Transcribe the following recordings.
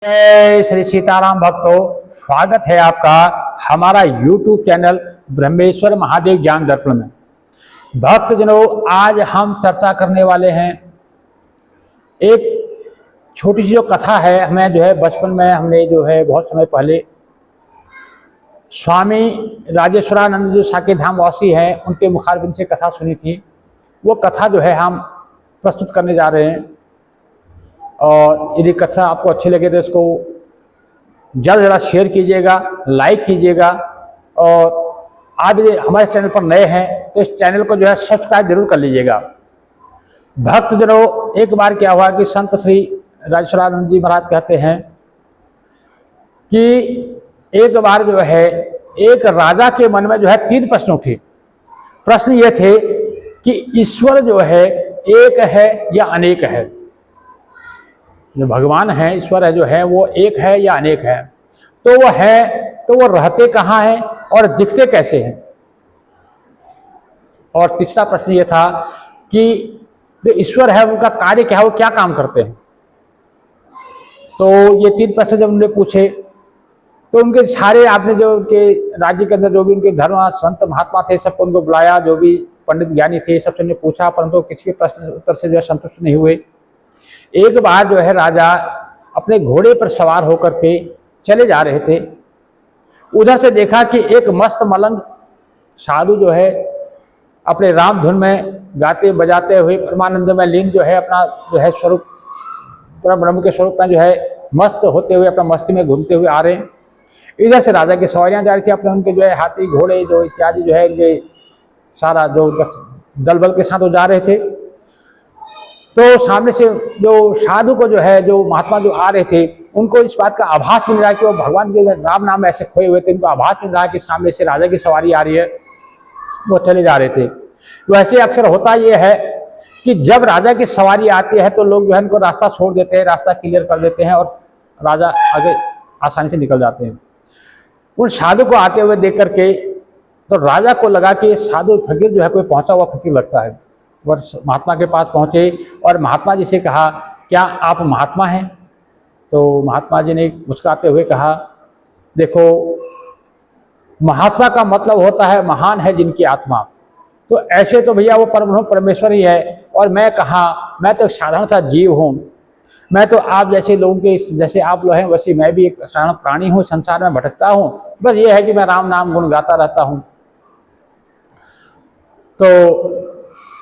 जय श्री सीताराम भक्तों, स्वागत है आपका हमारा YouTube चैनल ब्रह्मेश्वर महादेव ज्ञान दर्पण में। भक्तजनों, आज हम चर्चा करने वाले हैं एक छोटी सी जो कथा है। हमें जो है बचपन में हमने जो है बहुत समय पहले स्वामी राजेश्वरानंद जो साकेत धाम वासी हैं उनके मुखारबिंद से कथा सुनी थी। वो कथा जो है हम प्रस्तुत करने जा रहे हैं, और यदि कथा आपको अच्छी लगे तो इसको ज़्यादा से ज़्यादा शेयर कीजिएगा, लाइक कीजिएगा। और आज यदि हमारे चैनल पर नए हैं तो इस चैनल को जो है सब्सक्राइब जरूर कर लीजिएगा। भक्तजनों, एक बार क्या हुआ कि संत श्री राजेश्वरानंद जी महाराज कहते हैं कि एक बार जो है एक राजा के मन में जो है 3 प्रश्न उठे। प्रश्न ये थे कि ईश्वर जो है एक है या अनेक है। जो भगवान है, ईश्वर है जो है वो एक है या अनेक है। तो वो है तो वो रहते कहाँ हैं और दिखते कैसे हैं। और तीसरा प्रश्न ये था कि जो ईश्वर है उनका कार्य क्या है, वो क्या काम करते हैं। तो ये 3 प्रश्न जब उन्होंने पूछे तो उनके सारे आपने जो उनके राज्य के अंदर जो भी उनके धर्म संत महात्मा थे सबको उनको बुलाया, जो भी पंडित ज्ञानी थे सबसे उन्हें पूछा, परंतु किसी के प्रश्न उत्तर से जो है संतुष्ट नहीं हुए। एक बार जो है राजा अपने घोड़े पर सवार होकर के चले जा रहे थे। उधर से देखा कि एक मस्त मलंग साधु जो है अपने राम धुन में गाते बजाते हुए परमानंद में लीन जो है अपना जो है स्वरूप ब्रह्म के स्वरूप में जो है मस्त होते हुए अपना मस्ती में घूमते हुए आ रहे हैं। इधर से राजा की सवारियां जा रही थी, अपने उनके जो है हाथी घोड़े जो इत्यादि जो है ये सारा जो दल बल के साथ वो जा रहे थे। तो सामने से जो साधु को जो है जो महात्मा जो आ रहे थे उनको इस बात का आभास मिल रहा है कि वो भगवान के राम नाम ऐसे खोए हुए थे। उनको आभास मिल रहा है कि सामने से राजा की सवारी आ रही है, वो चले जा रहे थे। वैसे अक्सर होता ये है कि जब राजा की सवारी आती है तो लोग जो है उनको रास्ता छोड़ देते हैं, रास्ता क्लियर कर देते हैं और राजा आगे आसानी से निकल जाते हैं। उन साधु को आते हुए देख करके तो राजा को लगा कि साधु फकीर जो है कोई पहुंचा हुआ फकीर लगता है। वह महात्मा के पास पहुंचे और महात्मा जी से कहा, क्या आप महात्मा हैं। तो महात्मा जी ने मुस्कुराते हुए कहा, देखो महात्मा का मतलब होता है महान है जिनकी आत्मा। तो ऐसे तो भैया वो परब्रह्म परमेश्वर ही है, और मैं कहाँ, मैं तो एक साधारण सा जीव हूँ। मैं तो आप जैसे लोगों के जैसे आप लोग हैं वैसे मैं भी एक साधारण प्राणी हूँ, संसार में भटकता हूँ। बस ये है कि मैं राम नाम गुण गाता रहता हूँ। तो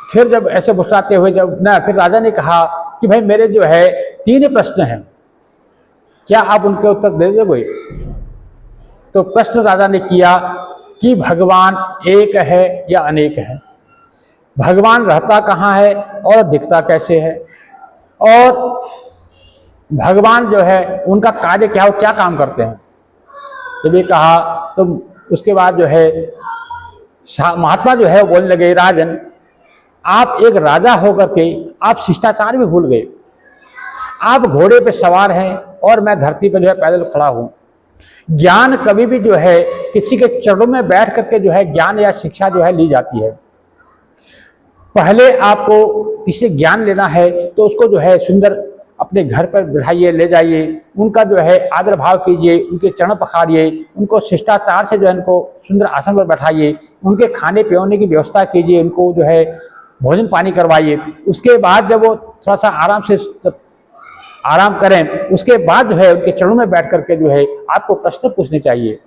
फिर जब ऐसे मुस्कुराते हुए फिर राजा ने कहा कि भाई मेरे जो है 3 प्रश्न हैं, क्या आप उनके उत्तर दे दोगे। तो प्रश्न राजा ने किया कि भगवान एक है या अनेक है, भगवान रहता कहाँ है और दिखता कैसे है, और भगवान जो है उनका कार्य क्या हो, क्या काम करते हैं। जब ये कहा तो उसके बाद जो है महात्मा जो है बोलने लगे, राजन आप एक राजा होकर के आप शिष्टाचार भी भूल गए। आप घोड़े पे सवार हैं और मैं धरती पे जो है पैदल खड़ा हूं। ज्ञान कभी भी जो है किसी के चरणों में बैठ करके जो है ज्ञान या शिक्षा जो है ली जाती है। पहले आपको किसी ज्ञान लेना है तो उसको जो है सुंदर अपने घर पर बिठाइए, ले जाइए, उनका जो है आदर भाव कीजिए, उनके चरण पखारिए, उनको शिष्टाचार से जो है उनको सुंदर आसन पर बैठाइए, उनके खाने पीने की व्यवस्था कीजिए, उनको जो है भोजन पानी करवाइए। उसके बाद जब वो थोड़ा सा आराम करें, उसके बाद जो है उनके चरणों में बैठ करके जो है आपको प्रश्न पूछने चाहिए।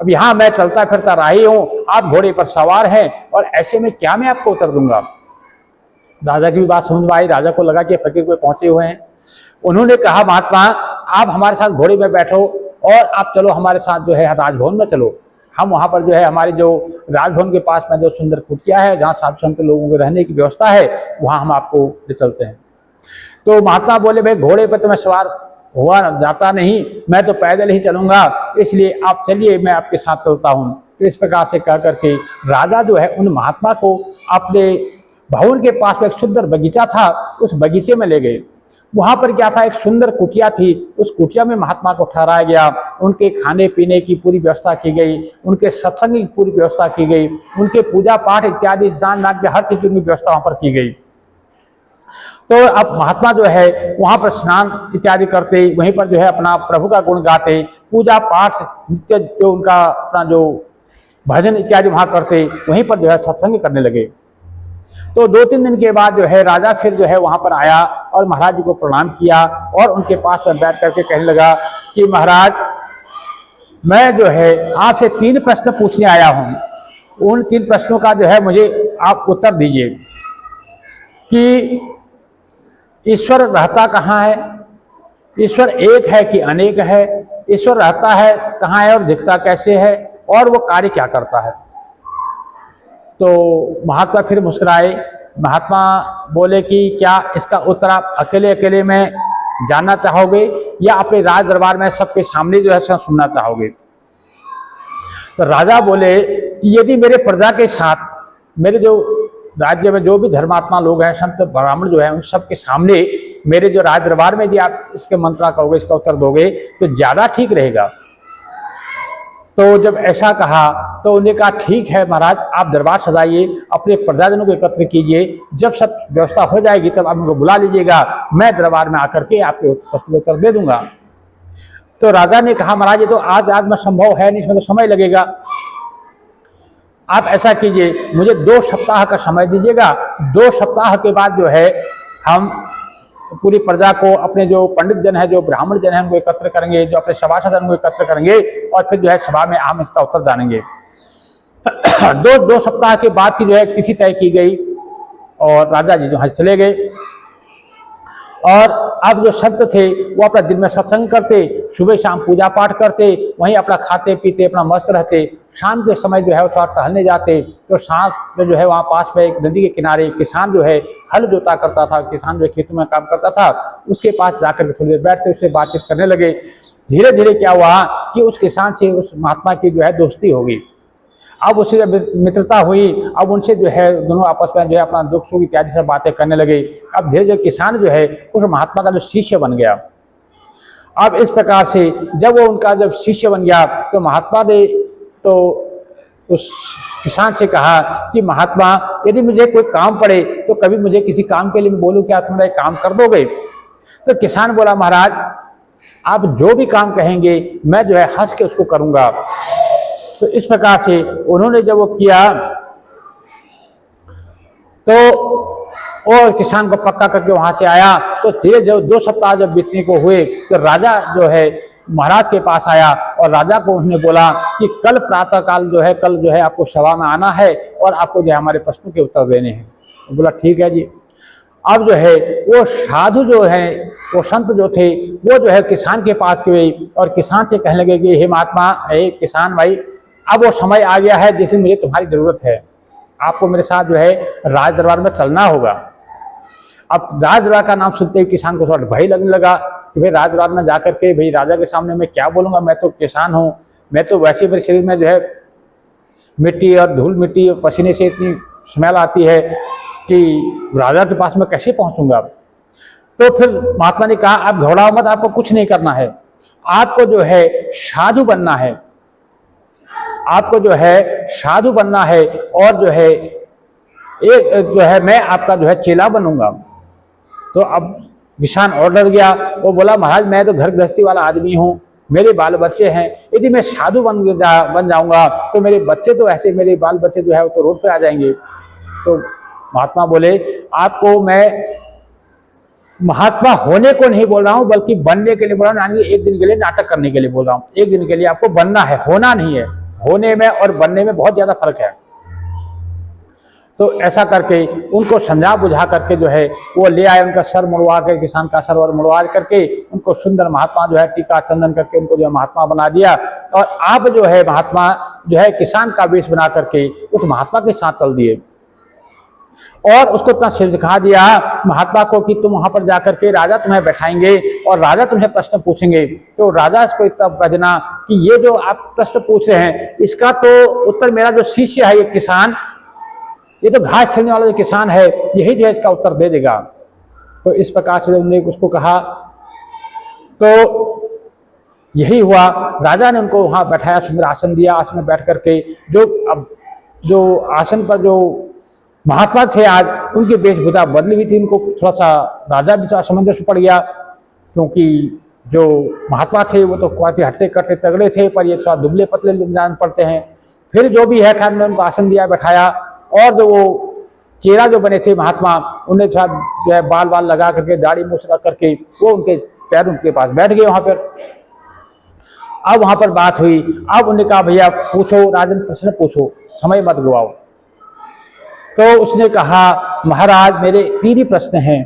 अब यहाँ मैं चलता फिरता राही हूँ, आप घोड़े पर सवार हैं, और ऐसे में क्या मैं आपको उत्तर दूंगा। राजा की भी बात समझ में आई। राजा को लगा कि फकीर कोई पहुंचे हुए हैं। उन्होंने कहा, महात्मा आप हमारे साथ घोड़े में बैठो और आप चलो हमारे साथ जो है राजभवन में चलो। हम वहाँ पर जो है हमारे जो राजभवन के पास में जो सुंदर कुटिया है जहाँ साधु संत लोगों के रहने की व्यवस्था है, वहाँ हम आपको ले चलते हैं। तो महात्मा बोले, भाई घोड़े पर तो मैं सवार हुआ जाता नहीं, मैं तो पैदल ही चलूंगा, इसलिए आप चलिए मैं आपके साथ चलता हूँ। तो इस प्रकार से कह करके राजा जो है उन महात्मा को अपने भवन के पास में एक सुंदर बगीचा था, उस बगीचे में ले गए। वहां पर क्या था, एक सुंदर कुटिया थी। उस कुटिया में महात्मा को ठहराया गया, उनके खाने पीने की पूरी व्यवस्था की गई, उनके सत्संग की पूरी व्यवस्था की गई, उनके पूजा पाठ इत्यादि स्नान दान की हर चीज की व्यवस्था वहां पर की गई। तो अब महात्मा जो है वहां पर स्नान इत्यादि करते, वहीं पर जो है अपना प्रभु का गुण गाते, पूजा पाठ नित्य जो उनका अपना जो भजन इत्यादि वहां करते, वहीं पर जो है सत्संग करने लगे। तो 2-3 दिन के बाद जो है राजा फिर जो है वहां पर आया और महाराज जी को प्रणाम किया और उनके पास में बैठ करके कहने लगा कि महाराज, मैं जो है आपसे 3 प्रश्न पूछने आया हूं। उन 3 प्रश्नों का जो है मुझे आप उत्तर दीजिए कि ईश्वर रहता कहाँ है, ईश्वर एक है कि अनेक है, ईश्वर रहता है कहाँ है और दिखता कैसे है, और वो कार्य क्या करता है। तो महात्मा फिर मुस्कुराए। महात्मा बोले कि क्या इसका उत्तर आप अकेले अकेले में जानना चाहोगे या अपने राज दरबार में सबके सामने जो है सुनना चाहोगे। तो राजा बोले कि यदि मेरे प्रजा के साथ, मेरे जो राज्य में जो भी धर्मात्मा लोग हैं, संत ब्राह्मण जो है, उन सबके सामने मेरे जो राज दरबार में यदि आप इसके मंत्रा कहोगे, इसका उत्तर दोगे तो ज़्यादा ठीक रहेगा। तो जब ऐसा कहा तो उन्होंने कहा ठीक है महाराज, आप दरबार सजाइए, अपने प्रजाजनों को एकत्र कीजिए, जब सब व्यवस्था हो जाएगी तब आप उनको बुला लीजिएगा, मैं दरबार में आकर के आपके उत्तर दे दूंगा। तो राजा ने कहा महाराज ये तो आज में संभव है नहीं, इसमें तो समय लगेगा। आप ऐसा कीजिए, मुझे 2 सप्ताह का समय दीजिएगा, 2 सप्ताह के बाद जो है हम पूरी प्रजा को, अपने जो पंडित जन है, जो ब्राह्मण जन है, उनको एकत्र करेंगे, जो अपने सभासद उनको एकत्र करेंगे और फिर जो है सभा में हम इसका उत्तर जानेंगे। 2 सप्ताह के बाद की जो है तिथि तय की गई और राजा जी जो है चले गए। और अब जो संत थे वो अपना दिन में सत्संग करते, सुबह शाम पूजा पाठ करते, वहीं अपना खाते पीते अपना मस्त रहते। शाम के समय जो है वो थोड़ा टहलने जाते, तो शाम में जो है वहाँ पास में एक नदी के किनारे किसान जो है हल जोता करता था, किसान जो खेतों में काम करता था, उसके पास जाकर के थोड़ी देर बैठते, उससे बातचीत करने लगे। धीरे धीरे क्या हुआ कि उस किसान से उस महात्मा की जो है दोस्ती होगी। अब उससे मित्रता हुई, अब उनसे जो है दोनों आपस में जो है अपना दुख सुख इत्यादि सब बातें करने लगे। अब धीरे धीरे किसान जो है उस महात्मा का जो शिष्य बन गया। अब इस प्रकार से जब वो उनका जब शिष्य बन गया तो महात्मा ने तो उस किसान से कहा कि महात्मा यदि मुझे कोई काम पड़े तो कभी मुझे किसी काम के लिए मैं बोलूँ, क्या तुम मेरा काम कर दोगे। तो किसान बोला महाराज आप जो भी काम कहेंगे मैं जो है हंस के उसको करूँगा। तो इस प्रकार से उन्होंने जब वो किया तो और किसान को पक्का करके वहां से आया। तो धीरे जब 2 सप्ताह जब बीतने को हुए तो राजा जो है महाराज के पास आया और राजा को उसने बोला कि कल प्रातः काल जो है, कल जो है आपको सभा में आना है और आपको जो है हमारे प्रश्नों के उत्तर देने हैं। तो बोला ठीक है जी। अब जो है वो साधु जो है, वो संत जो थे, वो जो है किसान के पास गए और किसान से कहने लगे कि हे महात्मा, हे किसान भाई, अब वो समय आ गया है जिसमें मुझे तुम्हारी जरूरत है, आपको मेरे साथ जो है राज दरबार में चलना होगा। अब राज दरबार का नाम सुनते ही किसान को थोड़ा भय लगने लगा कि भाई राज दरबार में जाकर के भाई राजा के सामने मैं क्या बोलूँगा, मैं तो किसान हूँ, मैं तो वैसे मेरे शरीर में जो है मिट्टी और धूल मिट्टी और पसीने से इतनी स्मेल आती है कि राजा के पास मैं कैसे पहुँचूँगा। तो फिर महात्मा ने कहा आप घबराओ मत, आपको कुछ नहीं करना है, आपको जो है साधु बनना है, आपको जो है साधु बनना है और जो है एक जो है मैं आपका जो है चेला बनूंगा। तो अब किसान और डर गया, वो बोला महाराज मैं तो घर गृहस्थी वाला आदमी हूँ, मेरे बाल बच्चे हैं, यदि मैं साधु बन जाऊंगा तो मेरे बच्चे तो ऐसे, मेरे बाल बच्चे जो है वो तो रोड पे आ जाएंगे। तो महात्मा बोले आपको मैं महात्मा होने को नहीं बोल रहा हूँ बल्कि बनने के लिए बोल रहा हूँ, यानी 1 दिन के लिए नाटक करने के लिए बोल रहा हूँ। 1 दिन के लिए आपको बनना है, होना नहीं है। होने में और बनने में बहुत ज्यादा फर्क है। तो ऐसा करके उनको समझा बुझा करके जो है वो ले आए, उनका सर मुड़वा कर, किसान का सर मुड़वा करके उनको सुंदर महात्मा जो है टीका चंदन करके उनको जो है महात्मा बना दिया। और आप जो है महात्मा जो है किसान का वेश बना करके उस महात्मा के साथ चल दिए और उसको इतना सिखा दिया महात्मा को कि तुम वहां पर जाकर के राजा तुम्हें बैठाएंगे और राजा तुम्हें प्रश्न पूछेंगे। तो राजा इसको इतना बजना कि ये जो आप प्रश्न पूछ रहे हैं इसका तो उत्तर मेरा जो शिष्य है, ये किसान, ये तो घास छीलने वाला जो किसान है, यही जो है इसका उत्तर दे देगा। तो इस प्रकार से उन्होंने उसको कहा तो यही हुआ। राजा ने उनको वहां बैठाया, सुंदर आसन दिया, आसन में बैठ करके जो आसन पर जो महात्मा थे आज उनकी वेशभूषा बदली हुई थी। उनको थोड़ा सा राजा भी असमंजस पड़ गया, क्योंकि जो महात्मा थे वो तो काफी हट्टे कट्टे तगड़े थे, पर ये थोड़ा दुबले पतले जान पड़ते हैं। फिर जो भी है, खैर ने उनको आसन दिया, बैठाया, और जो वो चेहरा जो बने थे महात्मा, उन्हें थोड़ा जो है बाल बाल लगा करके, दाढ़ी मूछ रख करके वो उनके पैरों के पास बैठ गए वहां पर। अब वहां पर बात हुई। अब उन्होंने कहा भैया पूछो राजन, प्रश्न पूछो, समय मत गवाओ। तो उसने कहा महाराज मेरे 3 ही प्रश्न हैं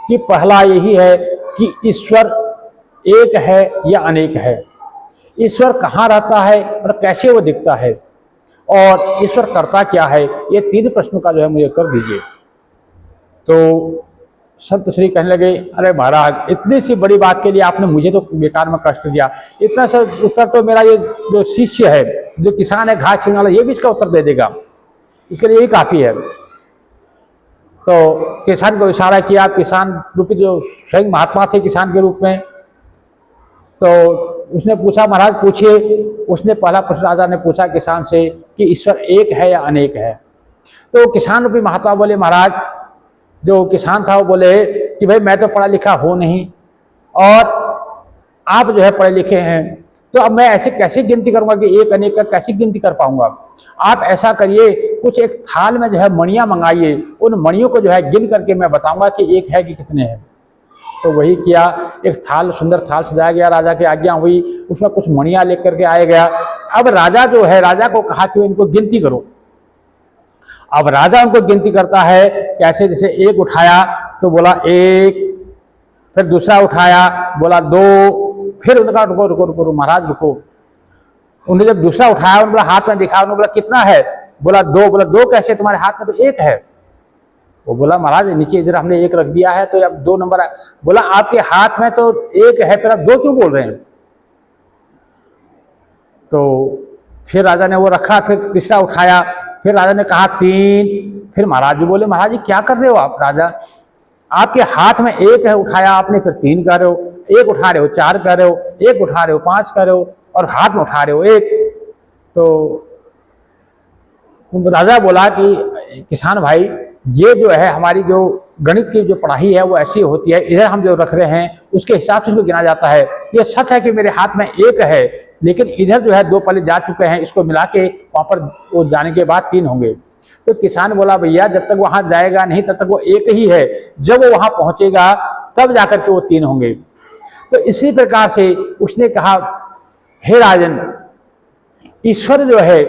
कि पहला यही है कि ईश्वर एक है या अनेक है, ईश्वर कहाँ रहता है और कैसे वो दिखता है, और ईश्वर करता क्या है। ये 3 प्रश्नों का जो है मुझे उत्तर दीजिए। तो संत श्री कहने लगे, अरे महाराज इतनी सी बड़ी बात के लिए आपने मुझे तो बेकार में कष्ट दिया, इतना सा उत्तर तो मेरा ये जो शिष्य है, जो किसान है घास छीनने वाला, ये भी इसका उत्तर दे देगा, इसके लिए यही काफी है। तो किसान को इशारा किया, किसान रूपी जो स्वयं महात्मा थे किसान के रूप में। तो उसने पूछा महाराज पूछिए। उसने पहला प्रश्न राजा ने पूछा किसान से कि ईश्वर एक है या अनेक है। तो किसान रूपी महात्मा बोले, महाराज जो किसान था वो बोले कि भाई मैं तो पढ़ा लिखा हूँ नहीं, और आप जो है पढ़े लिखे हैं, तो अब मैं ऐसे कैसे गिनती करूंगा कि एक अनेक का कैसे गिनती कर पाऊंगा। आप ऐसा करिए, कुछ एक थाल में जो है मणियां मंगाइए, उन मणियों को जो है गिन करके मैं बताऊंगा कि एक है कि कितने हैं। तो वही किया, एक थाल, सुंदर थाल सजाया गया, राजा की आज्ञा हुई, उसमें कुछ मणियां लेकर के आया गया। अब राजा जो है, राजा को कहा कि इनको गिनती करो। अब राजा उनको गिनती करता है, कैसे, जैसे एक उठाया तो बोला 1, फिर दूसरा उठाया बोला 2, फिर उनका रुको रुको रुको महाराज रुको। उन्हें जब दूसरा उठाया, उन्होंने हाथ में दिखा, उन्होंने बोला कितना है, बोला 2, बोला 2 कैसे, तुम्हारे हाथ में तो 1 है। वो बोला महाराज नीचे इधर हमने 1 रख दिया है, तो अब 2 नंबर है। बोला आपके हाथ में तो 1 है, फिर आप 2 क्यों बोल रहे हैं। तो फिर राजा ने वो रखा, फिर तीसरा उठाया, फिर राजा ने कहा 3, फिर महाराज जी बोले महाराज जी क्या कर रहे हो आप राजा, आपके हाथ में 1 है, उठाया आपने, फिर 3 कर रहे हो, 1 उठा रहे हो 4 कर रहे हो, 1 उठा रहे हो 5 कर रहे हो, और हाथ में उठा रहे हो 1। तो राजा बोला कि किसान भाई ये जो है हमारी जो गणित की जो पढ़ाई है वो ऐसी होती है, इधर हम जो रख रहे हैं उसके हिसाब से इसको गिना जाता है। ये सच है कि मेरे हाथ में 1 है, लेकिन इधर जो है 2 पल्ले जा चुके हैं, इसको मिला के वहां पर वो जाने के बाद 3 होंगे। तो किसान बोला भैया जब तक वहां जाएगा नहीं तब तक वो 1 ही है, जब वो वहां पहुंचेगा तब जाकर के वो 3 होंगे। तो इसी प्रकार से उसने कहा हे राजन, ईश्वर जो है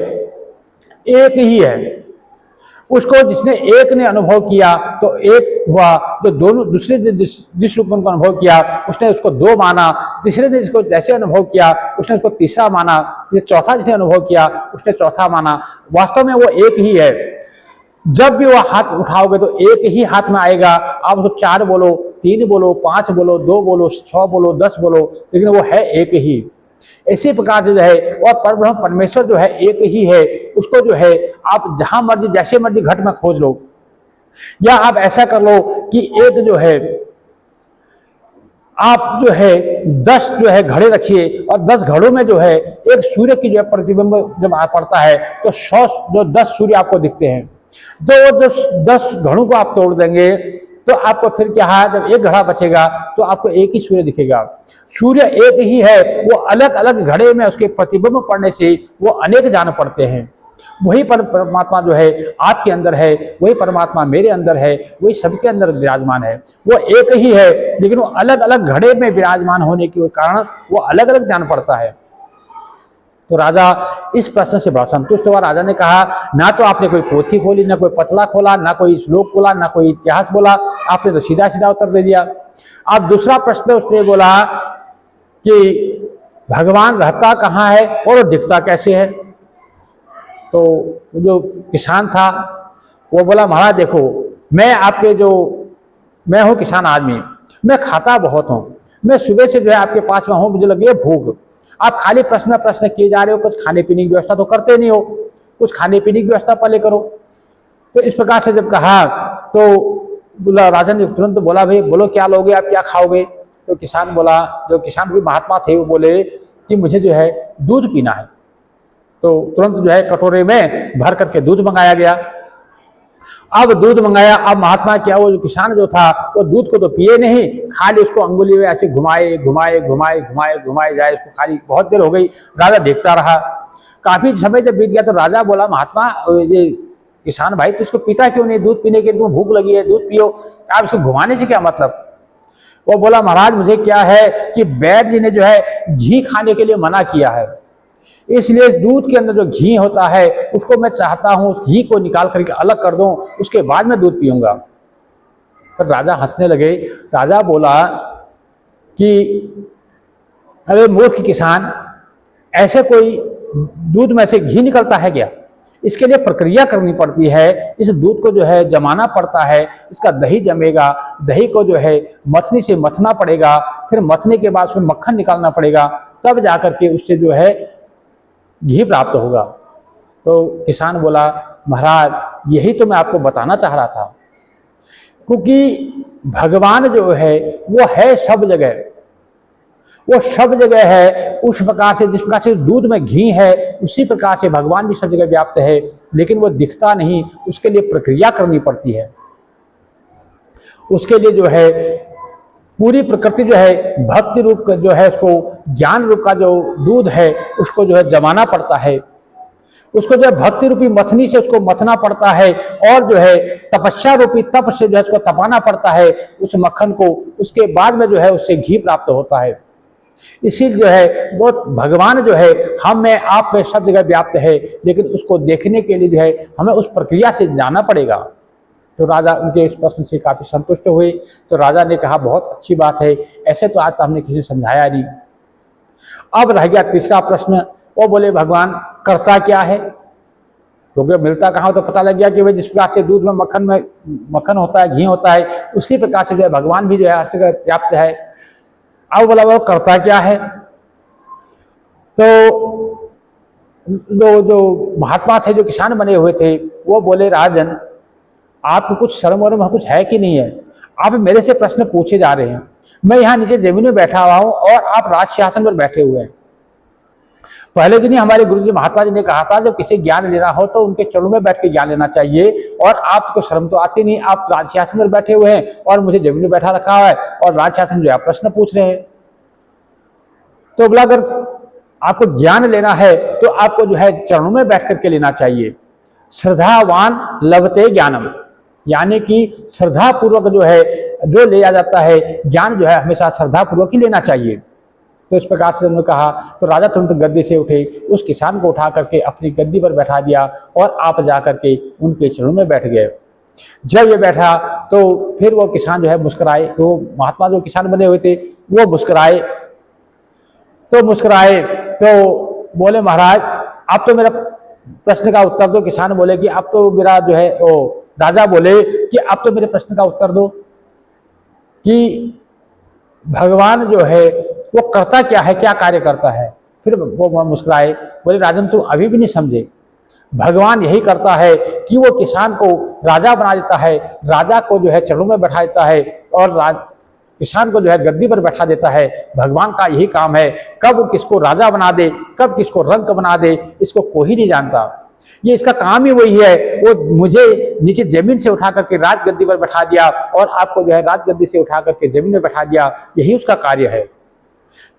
एक ही है। उसको जिसने एक ने अनुभव किया तो एक हुआ, जो दोनों दूसरे जिस रूप में अनुभव किया उसने उसको 2 माना, तीसरे ने जिसको जैसे अनुभव किया उसने उसको तीसरा माना, चौथा जिसने अनुभव किया उसने चौथा माना। वास्तव में वो एक ही है। जब भी वो हाथ उठाओगे तो एक ही हाथ में आएगा। आप उसको 4 बोलो, 3 बोलो, 5 बोलो, 2 बोलो, 6 बोलो, 10 बोलो, लेकिन वो है एक ही। इसी प्रकार से जो है और परब्रह्म परमेश्वर जो है एक ही है। उसको जो है आप जहां मर्जी जैसे मर्जी घट में खोज लो, या आप ऐसा कर लो कि एक जो है आप जो है 10 जो है घड़े रखिए, और 10 घड़ों में जो है एक सूर्य की जो है प्रतिबिंब जब पड़ता है तो 100 जो 10 सूर्य आपको दिखते हैं। तो 10 घड़ों को आप तोड़ देंगे तो आपको फिर क्या है, जब एक घड़ा बचेगा तो आपको एक ही सूर्य दिखेगा। सूर्य एक ही है, वो अलग अलग घड़े में उसके प्रतिबिंब पड़ने से वो अनेक जान पड़ते हैं। वही परमात्मा जो है आपके अंदर है, वही परमात्मा मेरे अंदर है, वही सबके अंदर विराजमान है। वो एक ही है, लेकिन वो अलग अलग घड़े में विराजमान होने के कारण वो अलग अलग जान पड़ता है। तो राजा इस प्रश्न से बड़ा संतुष्ट हुआ। राजा ने कहा ना तो आपने कोई पोथी खोली, ना कोई पतला खोला, ना कोई श्लोक खोला, ना कोई इतिहास बोला, आपने तो सीधा सीधा उत्तर दे दिया। अब दूसरा प्रश्न उसने बोला कि भगवान रहता कहाँ है और वो दिखता कैसे है। तो जो किसान था वो बोला महाराज देखो, मैं हूँ किसान आदमी, मैं खाता बहुत हूँ, मैं सुबह से जो है आपके पास में हूँ, मुझे लगी है भूख। आप खाली प्रश्न किए जा रहे हो, कुछ खाने पीने की व्यवस्था तो करते नहीं हो, कुछ खाने पीने की व्यवस्था पहले करो। तो इस प्रकार से जब कहा तो बोला, राजा ने तुरंत बोला भाई बोलो क्या लोगे आप, क्या खाओगे। तो किसान बोला, जो किसान भी महात्मा थे वो बोले कि मुझे जो है दूध पीना है। तो तुरंत जो है कटोरे में भर करके दूध मंगाया गया। अब दूध मंगाया। अब महात्मा क्या, वो किसान जो था वो दूध को तो पिए नहीं, खाली उसको अंगुली में ऐसे घुमाए घुमाए घुमाए घुमाए घुमाए जाए, उसको खाली। बहुत देर हो गई, राजा देखता रहा। काफी समय जब बीत गया तो राजा बोला, महात्मा ये किसान भाई तो इसको पीता क्यों नहीं, दूध पीने के लिए भूख लगी है, दूध पियो, आप इसको घुमाने से क्या मतलब। वो बोला, महाराज मुझे क्या है कि वैद्य जी ने जो है घी खाने के लिए मना किया है, इसलिए दूध के अंदर जो घी होता है उसको मैं चाहता हूं घी को निकाल करके अलग कर दूं, उसके बाद मैं दूध पीऊंगा। पर राजा हंसने लगे। राजा बोला कि अरे मूर्ख किसान, ऐसे कोई दूध में से घी निकलता है क्या, इसके लिए प्रक्रिया करनी पड़ती है। इस दूध को जो है जमाना पड़ता है, इसका दही जमेगा, दही को जो है मथनी से मथना पड़ेगा, फिर मथने के बाद उसमें मक्खन निकालना पड़ेगा, तब जाकर के उससे जो है घी प्राप्त होगा। तो किसान बोला, महाराज यही तो मैं आपको बताना चाह रहा था, क्योंकि भगवान जो है वो है सब जगह, वो सब जगह है। उस प्रकार से जिस प्रकार से दूध में घी है, उसी प्रकार से भगवान भी सब जगह व्याप्त है, लेकिन वो दिखता नहीं, उसके लिए प्रक्रिया करनी पड़ती है। उसके लिए जो है पूरी प्रकृति जो है भक्ति रूप का जो है, उसको ज्ञान रूप का जो दूध है उसको जो है जमाना पड़ता है, उसको जो है भक्ति रूपी मथनी से उसको मथना पड़ता है, और जो है तपस्या रूपी तप से जो है उसको तपाना पड़ता है उस मक्खन को, उसके बाद में जो है उससे घी प्राप्त होता है। इसीलिए जो है वो भगवान जो है हम में आप में सब जगह व्याप्त है, लेकिन उसको देखने के लिए जो है हमें उस प्रक्रिया से जाना पड़ेगा। तो राजा उनके इस प्रश्न से काफी संतुष्ट हुए। तो राजा ने कहा, बहुत अच्छी बात है, ऐसे तो आज तो हमने किसी समझाया नहीं। अब रह गया तीसरा प्रश्न। वो बोले, भगवान करता क्या है, क्योंकि मिलता कहाँ तो पता लग गया कि भाई जिस प्रकार से दूध में मक्खन होता है, घी होता है, उसी प्रकार से जो है भगवान भी जो है हर जगह व्याप्त है। अब बोला, वो करता क्या है। तो जो महात्मा थे, जो किसान बने हुए थे, वो बोले, राजन आपको कुछ शर्म वरम कुछ है कि नहीं है, आप मेरे से प्रश्न पूछे जा रहे हैं। मैं यहाँ नीचे जमीन में बैठा हुआ हूँ और आप राज शासन पर बैठे हुए हैं। पहले दिन ही हमारे गुरु जी महात्मा जी ने कहा था, जब किसी ज्ञान लेना हो तो उनके चरणों में बैठ के ज्ञान लेना चाहिए, और आपको शर्म तो आती नहीं, आप राज शासन पर बैठे हुए हैं और मुझे जमीन में बैठा रखा है और राज शासन जो है प्रश्न पूछ रहे हैं। तो बोला, अगर आपको ज्ञान लेना है तो आपको जो है चरणों में बैठ करके लेना चाहिए। श्रद्धावान लभते ज्ञानम, यानी कि श्रद्धा पूर्वक जो है जो लिया जाता है ज्ञान जो है हमेशा श्रद्धा पूर्वक ही लेना चाहिए। तो इस प्रकार से उन्होंने कहा। तो राजा तुरंत गद्दी से उठे, उस किसान को उठा करके अपनी गद्दी पर बैठा दिया और आप जा करके उनके चरणों में बैठ गए। जब ये बैठा तो फिर वो किसान जो है मुस्कुराए, तो महात्मा जो किसान बने हुए थे वो मुस्कुराए। तो बोले, महाराज आप तो मेरा प्रश्न का उत्तर दो। किसान बोले कि आप तो मेरा जो है राजा बोले कि आप तो मेरे प्रश्न का उत्तर दो कि भगवान जो है वो करता क्या है, क्या कार्य करता है। फिर वो मुस्कुराए, बोले, राजन तुम अभी भी नहीं समझे। भगवान यही करता है कि वो किसान को राजा बना देता है, राजा को जो है चरणों में बैठा देता है और किसान को जो है गद्दी पर बैठा देता है। भगवान का यही काम है, कब वो किसको राजा बना दे, कब किसको रंक बना दे, इसको कोई नहीं जानता। ये इसका काम ही वही है। वो मुझे नीचे जमीन से उठा करके राज गद्दी पर बैठा दिया और आपको जो है राज गद्दी से उठा करके जमीन में बैठा दिया, यही उसका कार्य है।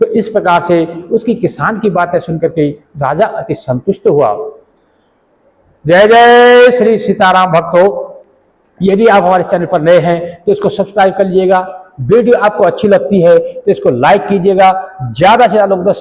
तो इस प्रकार से उसकी किसान की बातें सुनकर के राजा अति संतुष्ट हुआ। जय जय श्री सीताराम भक्तों, यदि आप हमारे चैनल पर नए हैं तो इसको सब्सक्राइब कर लीजिएगा। वीडियो आपको अच्छी लगती है तो इसको लाइक कीजिएगा, ज्यादा से ज्यादा लोगों तक